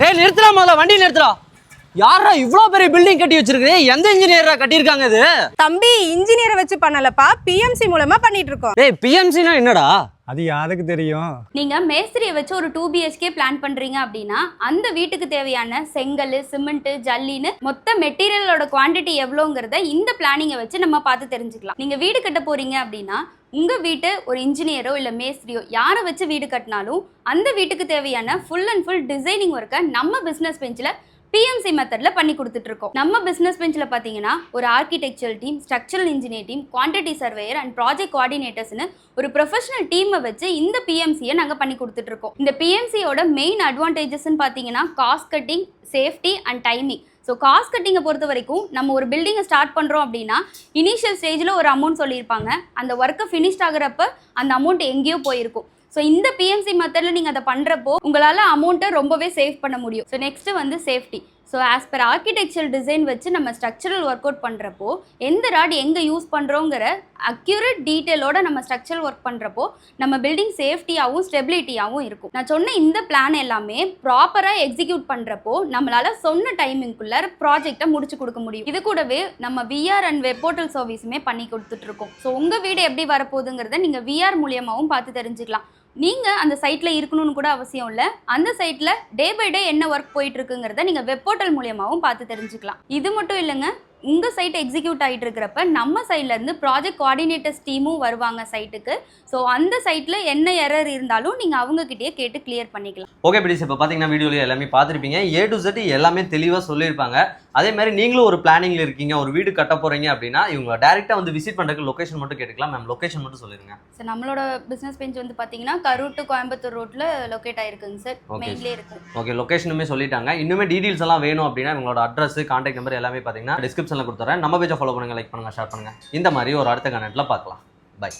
ஏய் நிறுத்துறா, முதல்ல வண்டி நிறுத்துறா. யாரா இவ்ளோ பெரிய பில்டிங் கட்டி வச்சிருக்கு? எந்த இன்ஜினியரா கட்டியிருக்காங்க இது? தம்பி, இன்ஜினியரை வச்சு பண்ணலப்பா, பிஎம்சி மூலமா பண்ணிட்டு இருக்கோம். ஏய் பிஎம்சினா என்னடா? அது யாருக்கு தெரியும்? நீங்க மேஸ்திரியை வச்சு ஒரு 2 BHK பிளான் பண்றீங்க அப்படின்னா அந்த வீட்டுக்கு தேவையான செங்கல், சிமெண்ட், ஜல்லின்னு மொத்த மெட்டீரியலோட குவாண்டிட்டி எவ்வளோங்கிறத இந்த பிளானிங்கை வச்சு நம்ம பார்த்து தெரிஞ்சுக்கலாம். நீங்க வீடு கட்ட போறீங்க அப்படின்னா உங்க வீட்டு ஒரு இன்ஜினியரோ இல்ல மேஸ்திரியோ யாரை வச்சு வீடு கட்டினாலும் அந்த வீட்டுக்கு தேவையான ஃபுல் அண்ட் ஃபுல் டிசைனிங் ஒர்க்கை நம்ம பிசினஸ் பெஞ்சில் பிஎம்சி மெத்தட்ல பண்ணி கொடுத்துட்டு இருக்கோம். நம்ம பிசினஸ் பெஞ்சில் பார்த்தீங்கன்னா ஒரு architectural team, structural engineer team, quantity surveyor and project கோஆர்டினேட்டர்ஸ்னு ஒரு ப்ரொஃபஷனல் டீமை வச்சு இந்த பிஎம்சியை நாங்கள் பண்ணி கொடுத்துட்டு இருக்கோம். இந்த பிஎம்சியோட மெயின் அட்வான்டேஜஸ்ன்னு பார்த்தீங்கன்னா cost cutting, safety and timing. So cost கட்டிங்கை பொறுத்த வரைக்கும் நம்ம ஒரு பில்டிங்கை ஸ்டார்ட் பண்ணுறோம் அப்படின்னா இனிஷியல் ஸ்டேஜில் ஒரு அமௌண்ட் சொல்லியிருப்பாங்க, அந்த ஒர்க்கை ஃபினிஷ்ட் ஆகிறப்ப அந்த அமௌண்ட் எங்கேயோ போயிருக்கும். ஸோ இந்த பிஎம்சி மெத்தடில் நீங்கள் அதை பண்ணுறப்போ உங்களால் அமௌண்ட்டை ரொம்பவே சேவ் பண்ண முடியும். ஸோ நெக்ஸ்ட்டு வந்து safety. So as per architectural design வச்சு நம்ம ஸ்ட்ரக்சரல் ஒர்க் அவுட் பண்ணுறப்போ எந்த ராட் எங்கே யூஸ் பண்ணுறோங்கிற அக்யூரேட் டீட்டெயிலோட நம்ம ஸ்ட்ரக்சரல் ஒர்க் பண்ணுறப்போ நம்ம பில்டிங் சேஃப்டியாகவும் ஸ்டெபிலிட்டியாகவும் இருக்கும். நான் சொன்ன இந்த பிளான் எல்லாமே ப்ராப்பராக எக்ஸிக்யூட் பண்ணுறப்போ நம்மளால் சொன்ன டைமிங்குள்ளே ப்ராஜெக்டை முடிச்சு கொடுக்க முடியும். இது கூடவே நம்ம VR அண்ட் வெப் போர்ட்டல் சர்வீஸுமே பண்ணி கொடுத்துட்ருக்கோம். ஸோ உங்கள் வீடு எப்படி வரப்போகுதுங்கிறத நீங்கள் VR மூலியமாகவும் பார்த்து தெரிஞ்சுக்கலாம். நீங்கள் அந்த சைட்டில் இருக்கணும்னு கூட அவசியம் இல்லை. அந்த சைட்டில் டே பை டே என்ன ஒர்க் போயிட்டு இருக்குங்கிறத நீங்கள் வெப் போர்ட்டல் மூலியமாகவும் பார்த்து தெரிஞ்சுக்கலாம். இது மட்டும் இல்லைங்க, உங்கள் சைட் எக்ஸிக்யூட் ஆகிட்டு இருக்கிறப்ப நம்ம சைட்லேருந்து ப்ராஜெக்ட் கோஆர்டினேட்டர்ஸ் டீமும் வருவாங்க சைட்டுக்கு. ஸோ அந்த சைட்டில் என்ன எரர் இருந்தாலும் நீங்கள் அவங்ககிட்டயே கேட்டு கிளியர் பண்ணிக்கலாம். ஓகே பிடிச்சி, இப்போ பார்த்தீங்கன்னா வீடியோவில் எல்லாமே பார்த்துருப்பீங்க. A to Z எல்லாமே தெளிவாக சொல்லியிருப்பாங்க. அதே மாதிரி நீங்களும் ஒரு பிளானிங்கில் இருக்கீங்க, ஒரு வீடு கட்ட போகிறீங்க அப்படின்னா இவங்க டேரெக்டாக வந்து விசிட் பண்ணுறதுக்கு லொக்கேஷன் மட்டும் கேட்டுக்கலாம். மேம் லொக்கேஷன் மட்டும் சொல்லிடுங்க. சார் நம்மளோட பிஸ்னஸ் பெஞ்ச் வந்து பார்த்தீங்கன்னா கரூர் டு கோயம்புத்தூர் ரோட்டில் லொக்கேட் ஆயிருக்குங்க சார். மெயின்லேயே இருக்குது. ஓகே, லொக்கேஷனுமே சொல்லிட்டாங்க. இன்னுமே டீட்டெயில்ஸ் எல்லாம் வேணும் அப்படின்னா இவங்களோட அட்ரஸ், கான்டாக்ட் நம்பர் எல்லாமே பார்த்தீங்கன்னா டிஸ்கிரிப்ஷனில் கொடுத்துறேன். நம்ம பேஜை ஃபாலோ பண்ணுங்கள், லைக் பண்ணுங்கள், ஷேர் பண்ணுங்கள். இந்த மாதிரி ஒரு அடுத்த கனெக்ட்டில் பார்க்கலாம். பை.